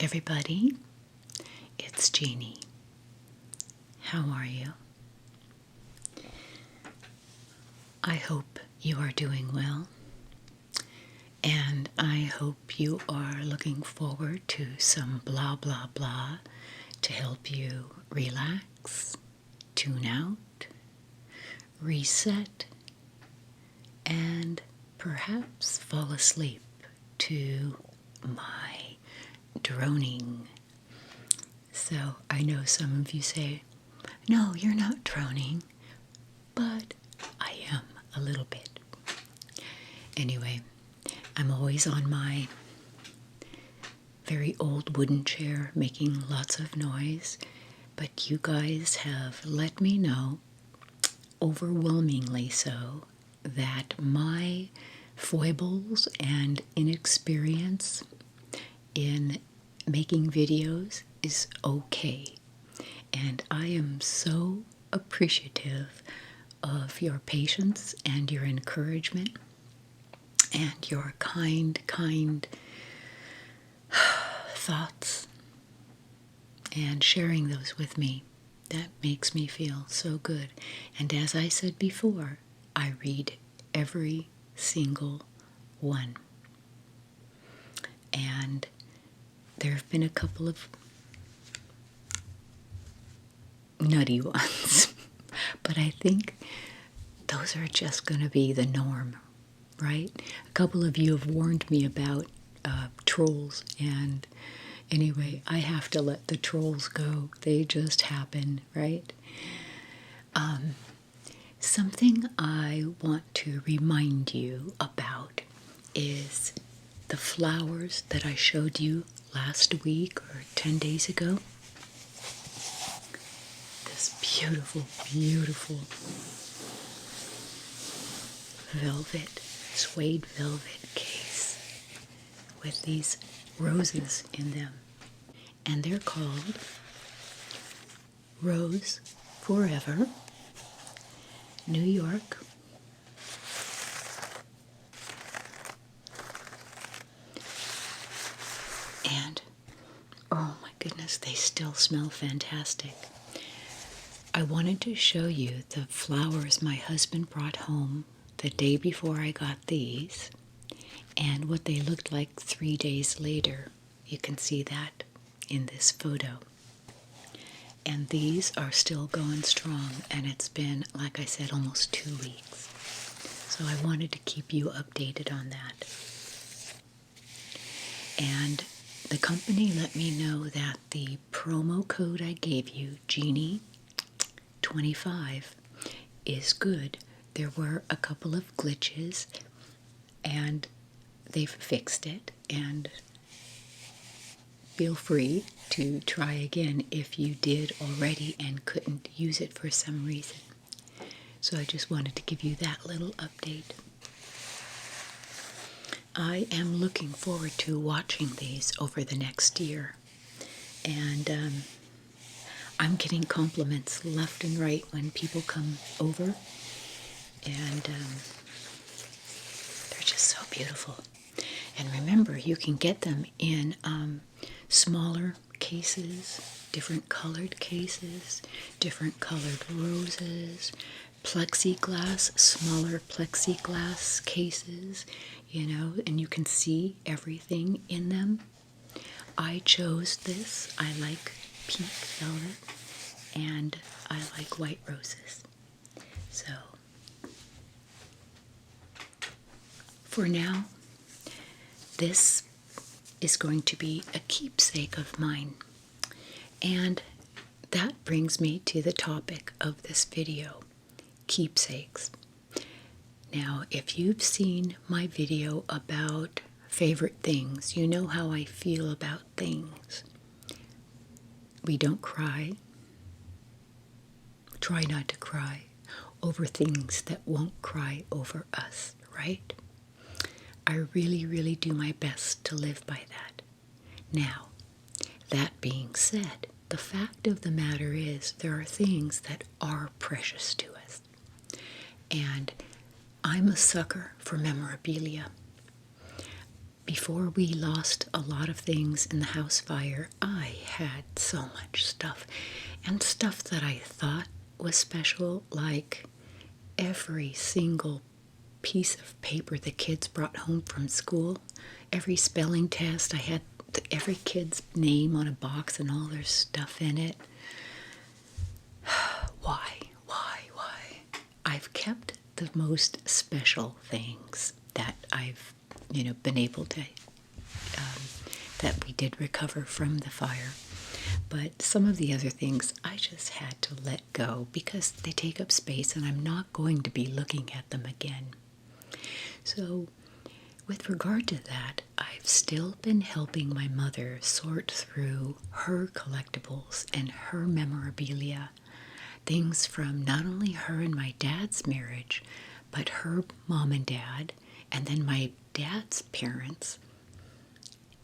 everybody, it's Jeannie. How are you? I hope you are doing well, and I hope you are looking forward to some blah blah blah to help you relax, tune out, reset, and perhaps fall asleep to my droning. So I know some of you say, no, you're not droning, but I am a little bit. Anyway, I'm always on my very old wooden chair making lots of noise, but you guys have let me know, overwhelmingly so, that my foibles and inexperience in making videos is okay. And I am so appreciative of your patience and your encouragement and your kind thoughts and sharing those with me. That makes me feel so good. And as I said before, I read every single one. And there have been a couple of nutty ones, but I think those are just going to be the norm, right? A couple of you have warned me about trolls, and anyway, I have to let the trolls go. They just happen, right? Something I want to remind you about is the flowers that I showed you last week or 10 days ago. This beautiful, beautiful velvet, suede velvet case with these roses in them. And they're called Rose Forever, New York. And, oh my goodness, they still smell fantastic. I wanted to show you the flowers my husband brought home the day before I got these, and what they looked like 3 days later. You can see that in this photo. And these are still going strong, and it's been, like I said, almost 2 weeks. So I wanted to keep you updated on that. And the company let me know that the promo code I gave you, Jeannie 25, is good. There were a couple of glitches, and they've fixed it, and feel free to try again if you did already and couldn't use it for some reason. So I just wanted to give you that little update. I am looking forward to watching these over the next year, and I'm getting compliments left and right when people come over, and they're just so beautiful. And remember, you can get them in smaller cases, different colored cases, different colored roses, plexiglass, smaller plexiglass cases, and you can see everything in them. I chose this. I like pink velvet, and I like white roses. So, for now, this is going to be a keepsake of mine. And that brings me to the topic of this video, keepsakes. Now, if you've seen my video about favorite things, you know how I feel about things. We don't cry, try not to cry over things that won't cry over us, right? I really, really do my best to live by that. Now, that being said, the fact of the matter is there are things that are precious to us. And I'm a sucker for memorabilia. before we lost a lot of things in the house fire, I had so much stuff. And stuff that I thought was special, like every single piece of paper the kids brought home from school, every spelling test. I had every kid's name on a box and all their stuff in it. Why? I've kept the most special things that I've, been able to, that we did recover from the fire. But some of the other things I just had to let go because they take up space and I'm not going to be looking at them again. So, with regard to that, I've still been helping my mother sort through her collectibles and her memorabilia. Things from not only her and my dad's marriage, but her mom and dad, and then my dad's parents.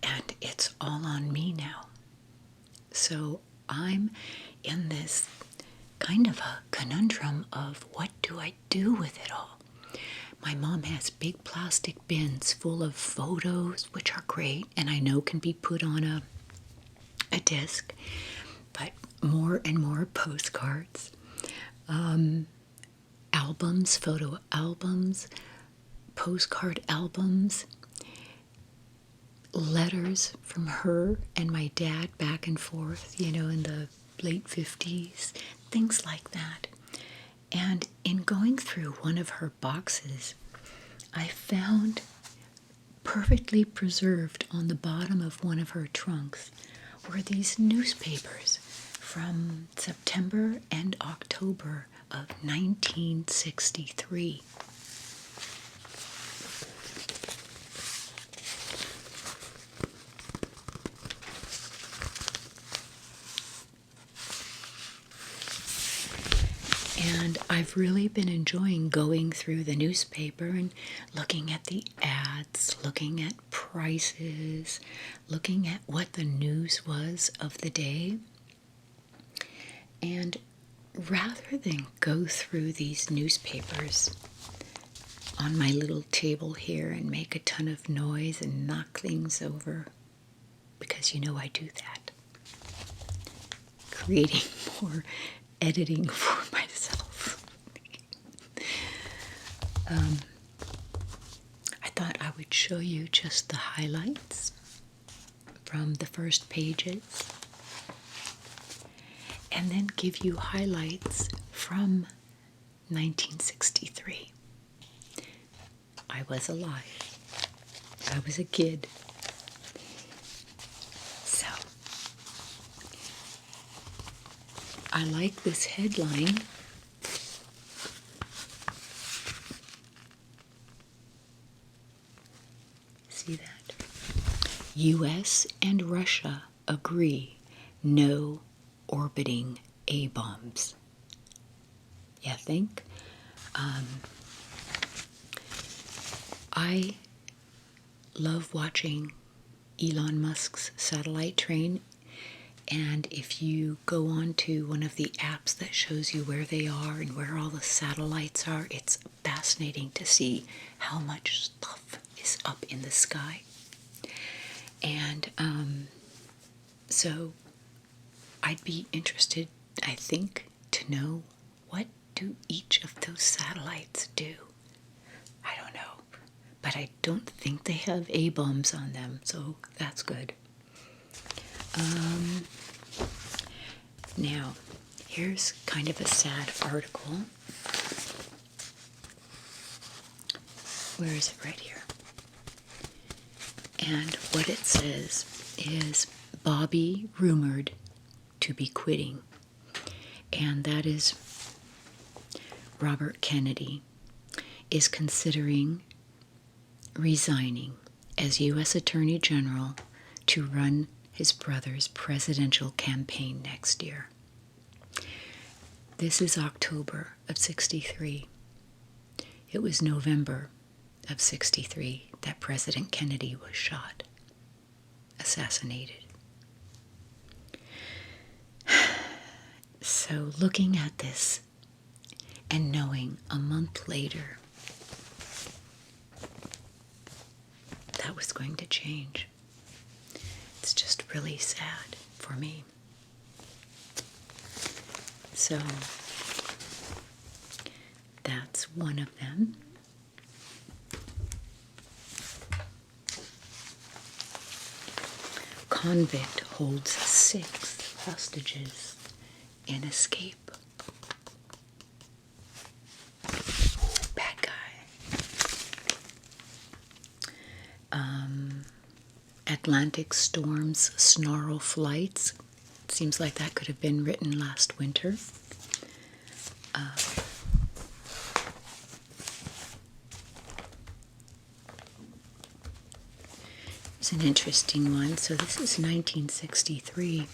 And it's all on me now. So I'm in this kind of a conundrum of what do I do with it all? My mom has big plastic bins full of photos, which are great, and I know can be put on a disc, but more and more postcards, albums, photo albums, postcard albums, letters from her and my dad back and forth, in the late 50s, things like that. And in going through one of her boxes, I found perfectly preserved on the bottom of one of her trunks were these newspapers from September and October of 1963. And I've really been enjoying going through the newspaper and looking at the ads, looking at prices, looking at what the news was of the day. And rather than go through these newspapers on my little table here and make a ton of noise and knock things over, because I do that, creating more editing for myself. I thought I would show you just the highlights from the first pages and then give you highlights from 1963. I was alive. I was a kid. So, I like this headline. See that? U.S. and Russia agree no orbiting A-bombs. You think? I love watching Elon Musk's satellite train, and if you go on to one of the apps that shows you where they are and where all the satellites are, it's fascinating to see how much stuff is up in the sky. And so I'd be interested, I think, to know what do each of those satellites do. I don't know, but I don't think they have A-bombs on them, so that's good. Now, here's kind of a sad article. Where is it? Right here. And what it says is Bobby rumored to be quitting. And that is Robert Kennedy is considering resigning as U.S. Attorney General to run his brother's presidential campaign next year. This is October of 63. It was November of 63 that President Kennedy was shot, assassinated. So looking at this and knowing a month later that was going to change. It's just really sad for me. So that's one of them. Convict holds 6 hostages in escape. Bad guy. Atlantic storms snarl flights. It seems like that could have been written last winter. It's an interesting one. So this is 1963.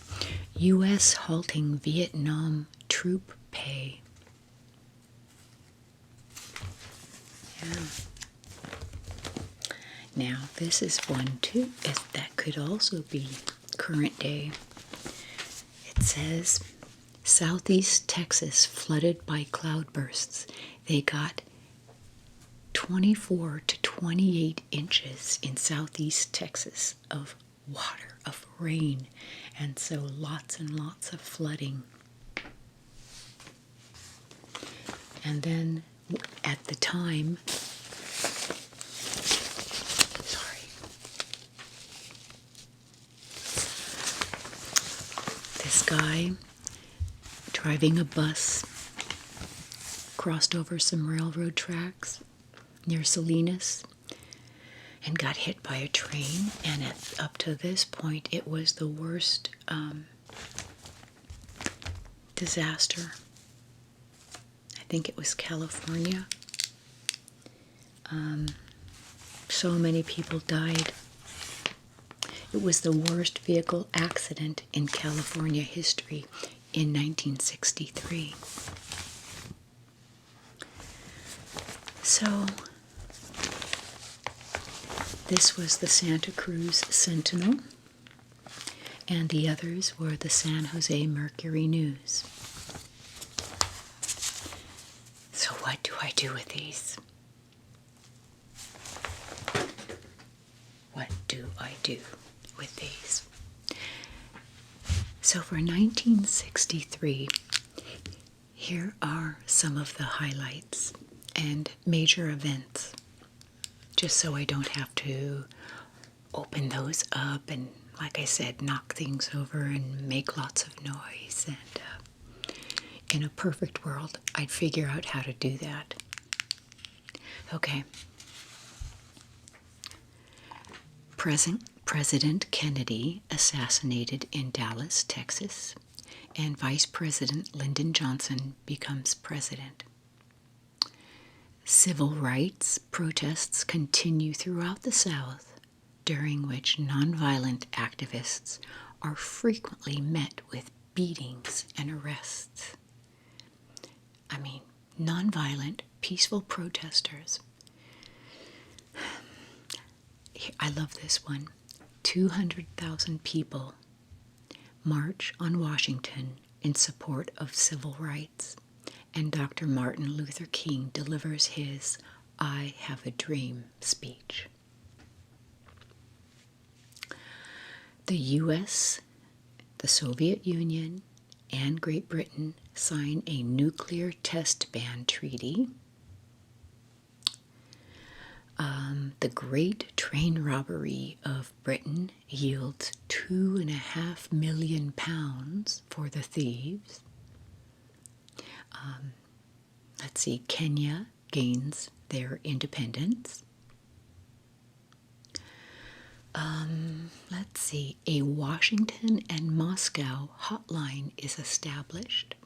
U.S. halting Vietnam troop pay. Yeah. Now, this is one too. That could also be current day. It says, Southeast Texas flooded by cloudbursts. They got 24 to 28 inches in Southeast Texas of water, of rain, and so lots and lots of flooding. And then at the time, this guy driving a bus crossed over some railroad tracks near Salinas and got hit by a train. And up to this point, it was the worst disaster. I think it was California. So many people died. It was the worst vehicle accident in California history in 1963. So, this was the Santa Cruz Sentinel, and the others were the San Jose Mercury News. So what do I do with these? What do I do with these? So for 1963, here are some of the highlights and major events, just so I don't have to open those up and, like I said, knock things over and make lots of noise. And in a perfect world, I'd figure out how to do that. Okay. President Kennedy assassinated in Dallas, Texas, and Vice President Lyndon Johnson becomes president. Civil rights protests continue throughout the South, during which nonviolent activists are frequently met with beatings and arrests. I mean, nonviolent, peaceful protesters. I love this one. 200,000 people march on Washington in support of civil rights, and Dr. Martin Luther King delivers his I Have a Dream speech. The U.S., the Soviet Union, and Great Britain sign a nuclear test ban treaty. The Great Train Robbery of Britain yields £2.5 million for the thieves. Let's see, Kenya gains their independence. Let's see, a Washington and Moscow hotline is established.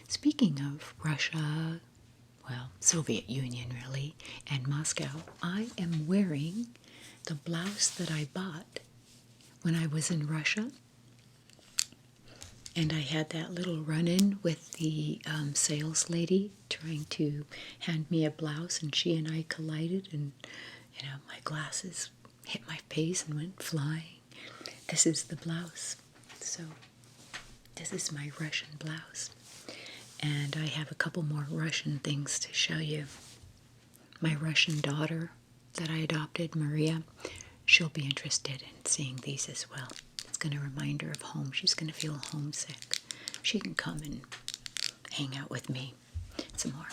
Speaking of Russia, well, Soviet Union really, and Moscow, I am wearing the blouse that I bought when I was in Russia. And I had that little run-in with the sales lady trying to hand me a blouse, and she and I collided, and, my glasses hit my face and went flying. This is the blouse. So, this is my Russian blouse. And I have a couple more Russian things to show you. My Russian daughter that I adopted, Maria, she'll be interested in seeing these as well. It's going to remind her of home. She's going to feel homesick. She can come and hang out with me some more.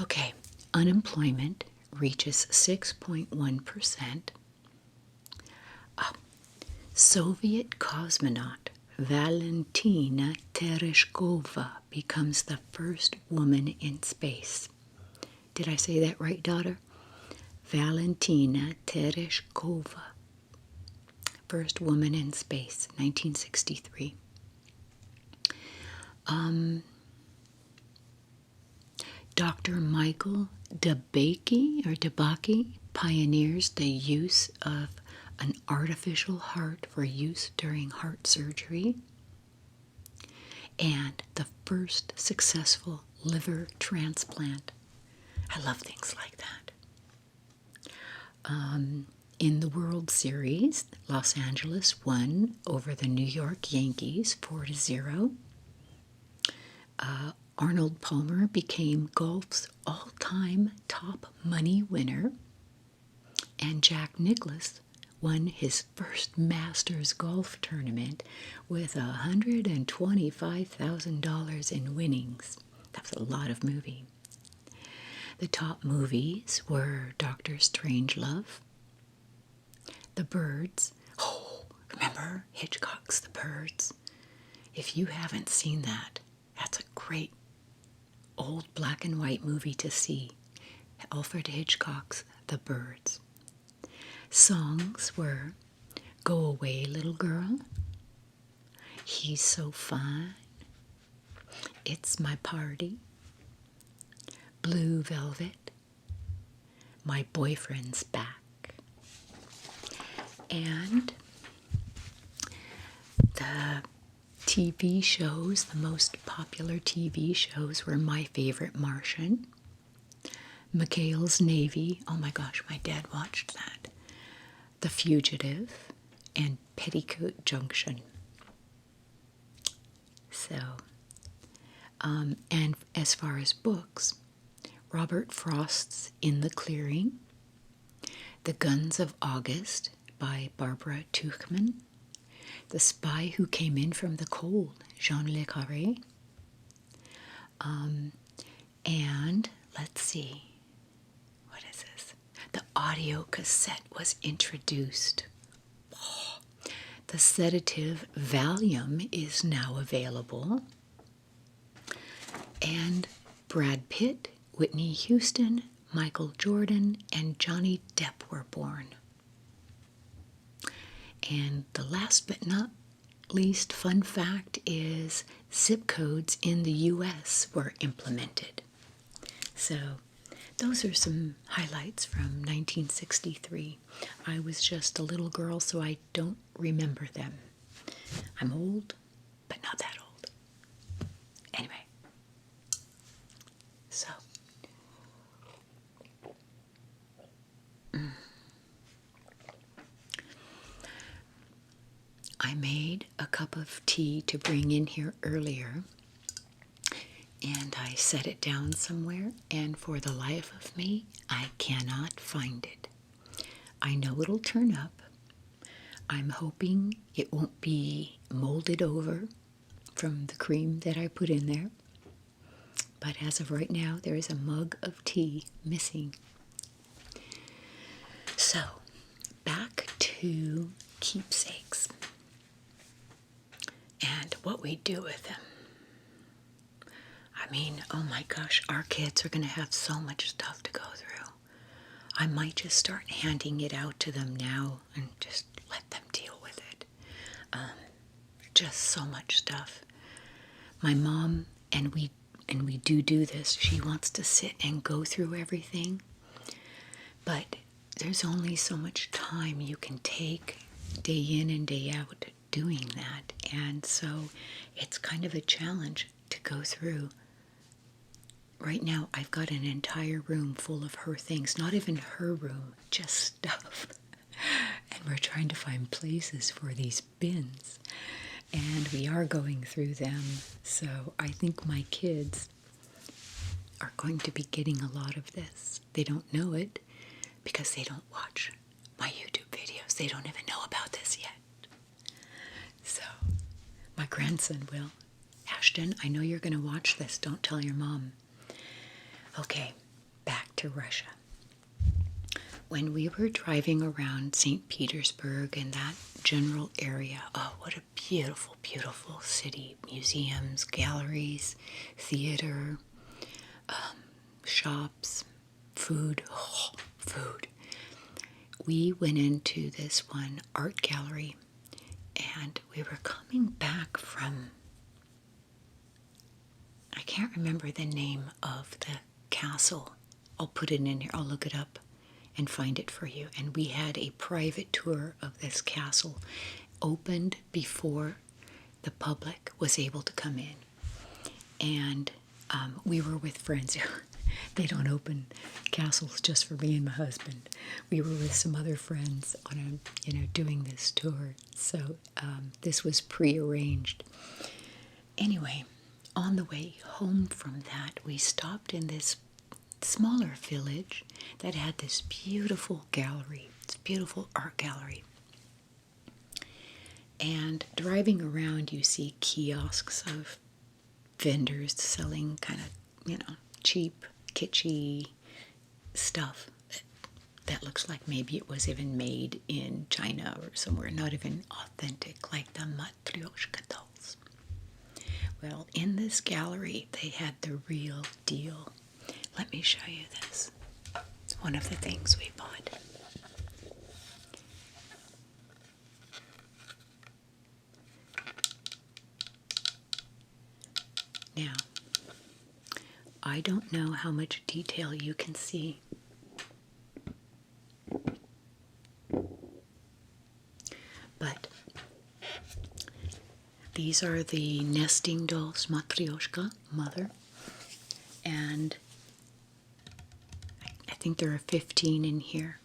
Okay, unemployment reaches 6.1%. Soviet cosmonaut Valentina Tereshkova becomes the first woman in space. Did I say that right, daughter? Valentina Tereshkova. First woman in space, 1963. Dr. Michael Debaki pioneers the use of an artificial heart for use during heart surgery, and the first successful liver transplant. I love things like that. In the World Series, Los Angeles won over the New York Yankees 4-0. Arnold Palmer became golf's all-time top money winner, and Jack Nicklaus won his first Masters golf tournament with $125,000 in winnings. That was a lot of movie. The top movies were Doctor Strangelove, The Birds. Oh, remember Hitchcock's The Birds? If you haven't seen that, that's a great old black and white movie to see. Alfred Hitchcock's The Birds. Songs were Go Away Little Girl, He's So Fine, It's My Party, Blue Velvet, My Boyfriend's Back. And the TV shows, the most popular TV shows were My Favorite Martian, McHale's Navy. Oh my gosh, my dad watched that. The Fugitive, and Petticoat Junction. So, and as far as books, Robert Frost's In the Clearing, The Guns of August by Barbara Tuchman, The Spy Who Came In from the Cold, Jean Le Carré, and let's see, what is this? The audio cassette was introduced. Oh, the sedative Valium is now available. And Brad Pitt, Whitney Houston, Michael Jordan, and Johnny Depp were born. And the last but not least fun fact is zip codes in the U.S. were implemented. So those are some highlights from 1963. I was just a little girl, so I don't remember them. I'm old, but not that old. Anyway, so I made a cup of tea to bring in here earlier, and I set it down somewhere, and for the life of me, I cannot find it. I know it'll turn up. I'm hoping it won't be molded over from the cream that I put in there. But as of right now, there is a mug of tea missing. So, back to keepsakes and what we do with them. I mean, oh my gosh, our kids are going to have so much stuff to go through. I might just start handing it out to them now and just let them deal with it. Just so much stuff. My mom, and we do this, she wants to sit and go through everything. But there's only so much time you can take day in and day out doing that. And so it's kind of a challenge to go through. Right now, I've got an entire room full of her things. Not even her room, just stuff. And we're trying to find places for these bins. And we are going through them. So I think my kids are going to be getting a lot of this. They don't know it because they don't watch my YouTube videos. They don't even know about this yet. So, my grandson will. Ashton, I know you're going to watch this. Don't tell your mom. Okay, back to Russia. When we were driving around St. Petersburg and that general area, oh, what a beautiful, beautiful city. Museums, galleries, theater, shops, food, food. We went into this one art gallery, and we were coming back from, I can't remember the name of the castle. I'll put it in here. I'll look it up and find it for you. And we had a private tour of this castle, opened before the public was able to come in. And we were with friends. They don't open castles just for me and my husband. We were with some other friends on doing this tour. So this was prearranged. Anyway, on the way home from that, we stopped in this smaller village that had this beautiful gallery, this beautiful art gallery. And driving around, you see kiosks of vendors selling kind of, cheap, kitschy stuff that looks like maybe it was even made in China or somewhere, not even authentic, like the Matryoshka dolls. Well, in this gallery, they had the real deal. Let me show you this. One of the things we bought. Now, I don't know how much detail you can see. But these are the nesting dolls, Matryoshka, mother. And I think there are 15 in here.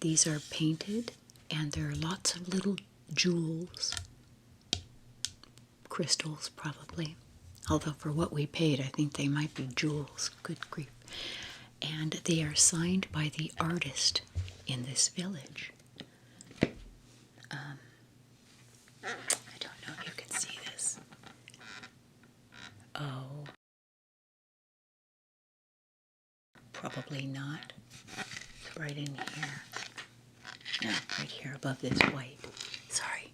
These are painted, and there are lots of little jewels, crystals probably. Although for what we paid, I think they might be jewels. Good grief. And they are signed by the artist in this village. I don't know if you can see this. Oh. Probably not. It's right in here. No, right here above this white. Sorry.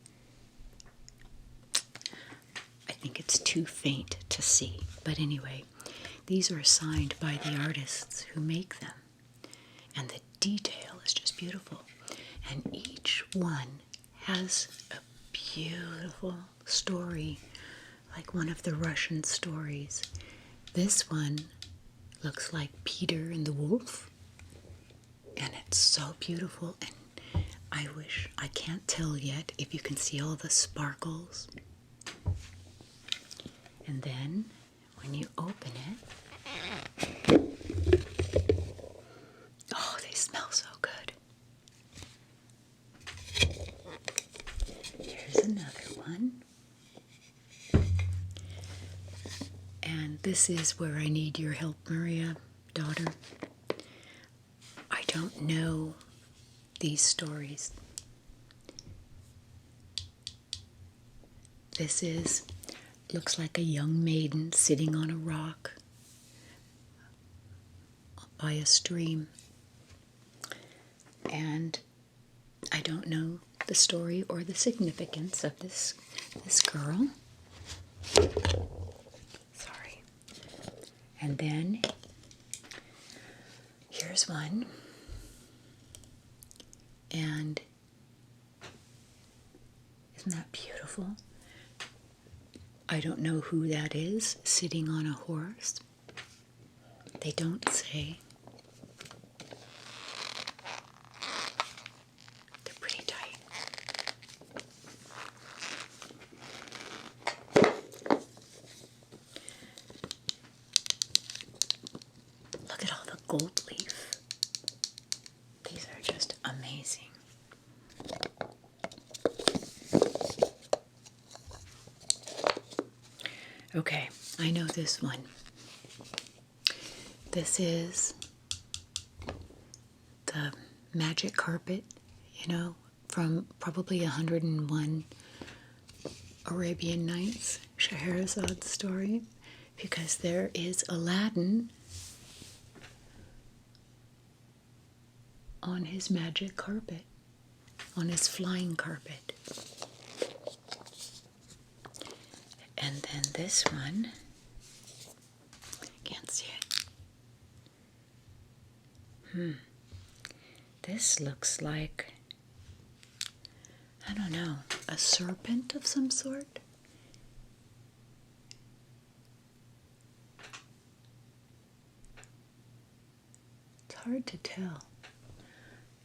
I think it's too faint to see. But anyway, these are signed by the artists who make them. And the detail is just beautiful. And each one has a beautiful story, like one of the Russian stories. This one looks like Peter and the Wolf. And it's so beautiful. And I can't tell yet if you can see all the sparkles. And then, when you open it, oh, they smell so good. Here's another one. And this is where I need your help, Maria, daughter. I don't know these stories. This looks like a young maiden sitting on a rock by a stream. And I don't know the story or the significance of this girl. Sorry. And then here's one. And isn't that beautiful? I don't know who that is sitting on a horse. They don't say. They're pretty tight. Look at all the gold leaf. These are just amazing. Okay, I know this one. This is the magic carpet from probably 101 Arabian Nights, Scheherazade story, because there is Aladdin on his magic carpet, on his flying carpet. And then this one, can't see it. This looks like, I don't know, a serpent of some sort? It's hard to tell.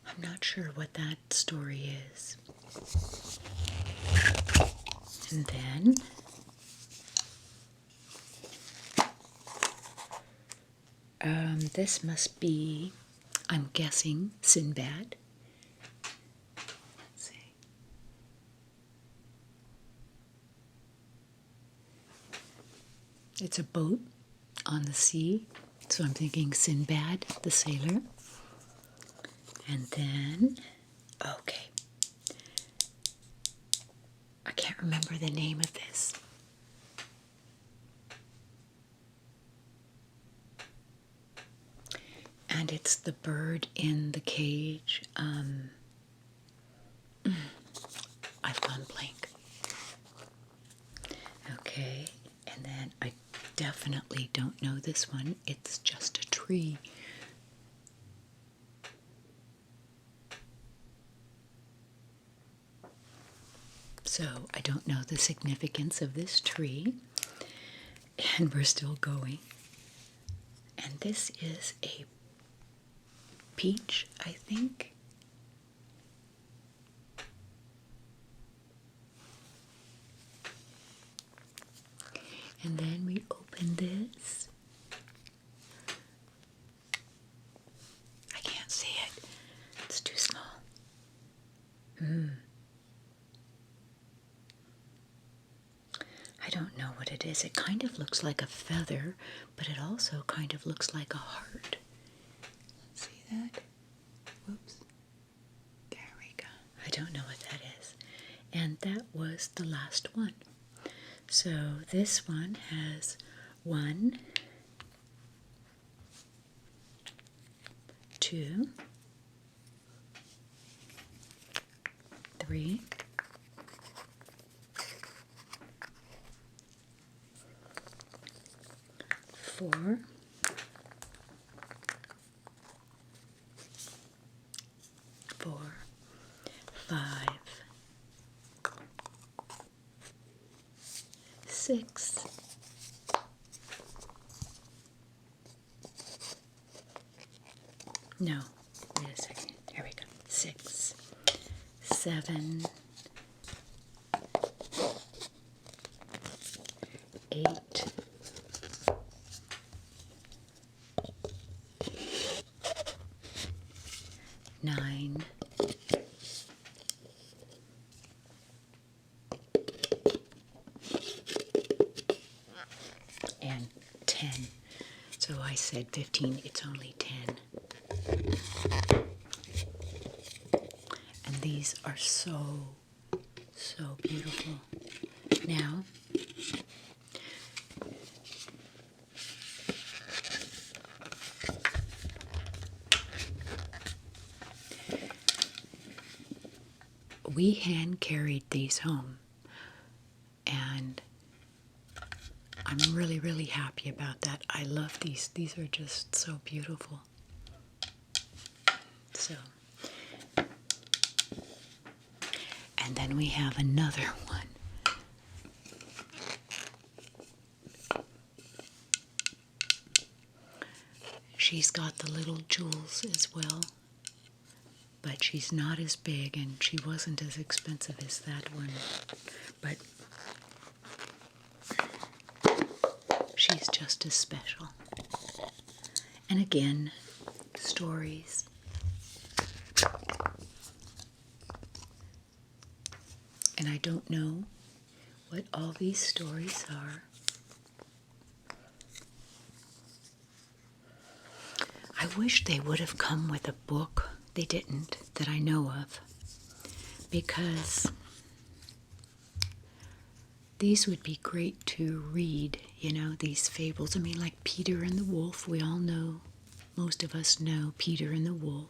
I'm not sure what that story is. And then this must be, I'm guessing, Sinbad. Let's see. It's a boat on the sea, so I'm thinking Sinbad, the sailor. And then, okay, I can't remember the name of this. And it's the bird in the cage. I've gone blank. Okay, and then I definitely don't know this one. It's just a tree. So I don't know the significance of this tree. And we're still going. And this is a peach, I think. And then we open this. I can't see it. It's too small. I don't know what it is. It kind of looks like a feather, but it also kind of looks like a heart. See that? Whoops. There we go. I don't know what that is. And that was the last one. So this one has 1, 2, 3, 4, 5, 6, 6, 7, 8, 9, and 10. So I said 15, it's only 10. And these are so beautiful. Now, we hand carried these home, and I'm really happy about that. I love these. These are just so beautiful. So, and then we have another one. She's got the little jewels as well, but she's not as big, and she wasn't as expensive as that one. But she's just as special. And again, stories. And I don't know what all these stories are. I wish they would have come with a book. They didn't, that I know of. because these would be great to read, these fables. I mean, like Peter and the Wolf, we all know, most of us know Peter and the Wolf.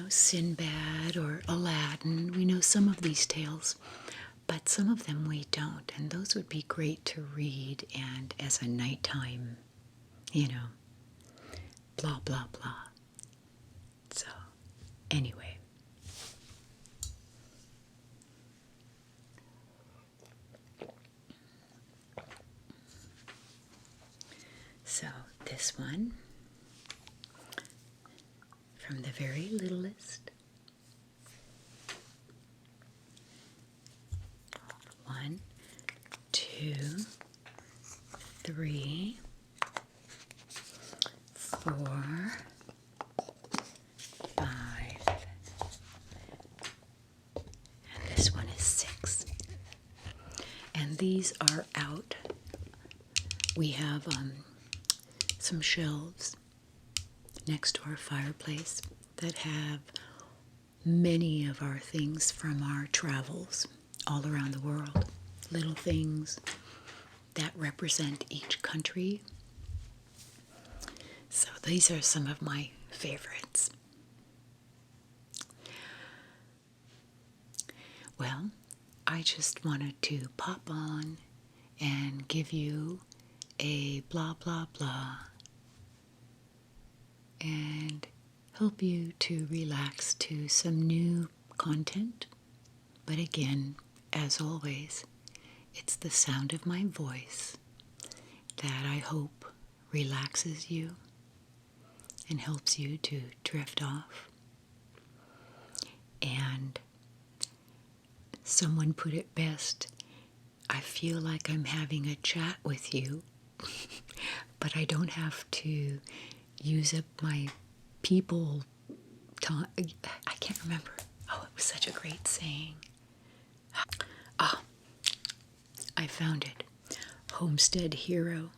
Sinbad or Aladdin, we know some of these tales, but some of them we don't, and those would be great to read and as a nighttime, blah, blah, blah. So, anyway. So, this one, from the very littlest. 1, 2, 3, 4, 5, and this one is 6. And these are out. We have some shelves next to our fireplace that have many of our things from our travels all around the world. Little things that represent each country. So these are some of my favorites. Well, I just wanted to pop on and give you a blah blah blah and help you to relax to some new content. But again, as always, it's the sound of my voice that I hope relaxes you and helps you to drift off. And someone put it best, I feel like I'm having a chat with you, but I don't have to use up my people time. I can't remember. Oh, it was such a great saying. I found it. Homestead Hero.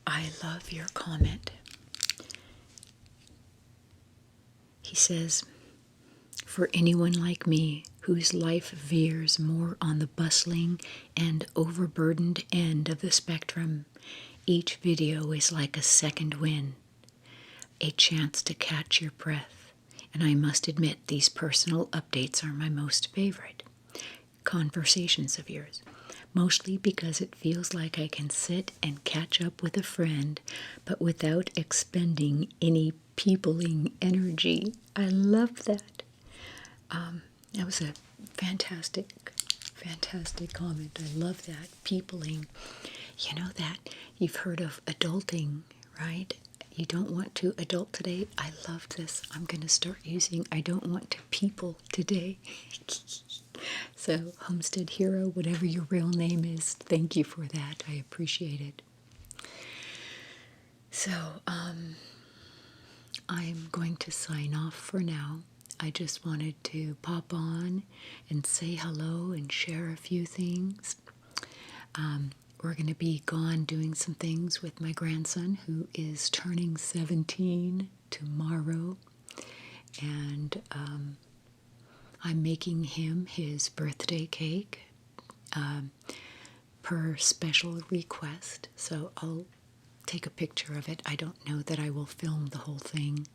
I love your comment. He says, for anyone like me whose life veers more on the bustling and overburdened end of the spectrum, each video is like a second win, a chance to catch your breath. And I must admit, these personal updates are my most favorite conversations of yours, mostly because it feels like I can sit and catch up with a friend, but without expending any peopling energy. I love that. That was a fantastic comment. I love that. Peopling. You know that you've heard of adulting, right? You don't want to adult today. I love this. I'm going to start using I don't want to people today. So, Homestead Hero, whatever your real name is, thank you for that. I appreciate it. So, I'm going to sign off for now. I just wanted to pop on and say hello and share a few things. We're going to be gone doing some things with my grandson, who is turning 17 tomorrow. And I'm making him his birthday cake per special request. So I'll take a picture of it. I don't know that I will film the whole thing.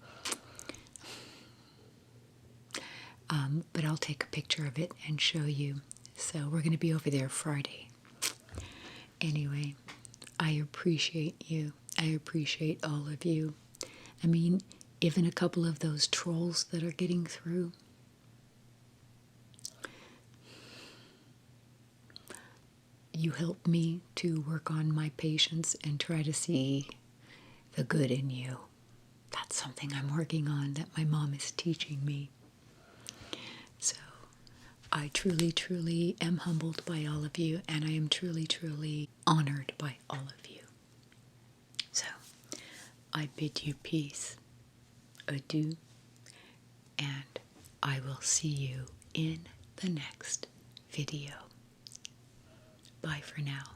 But I'll take a picture of it and show you. So we're going to be over there Friday. Anyway, I appreciate you. I appreciate all of you. I mean, even a couple of those trolls that are getting through. You help me to work on my patience and try to see the good in you. That's something I'm working on that my mom is teaching me. So I truly, truly am humbled by all of you, and I am truly, truly honored by all of you. So I bid you peace, adieu, and I will see you in the next video. Bye for now.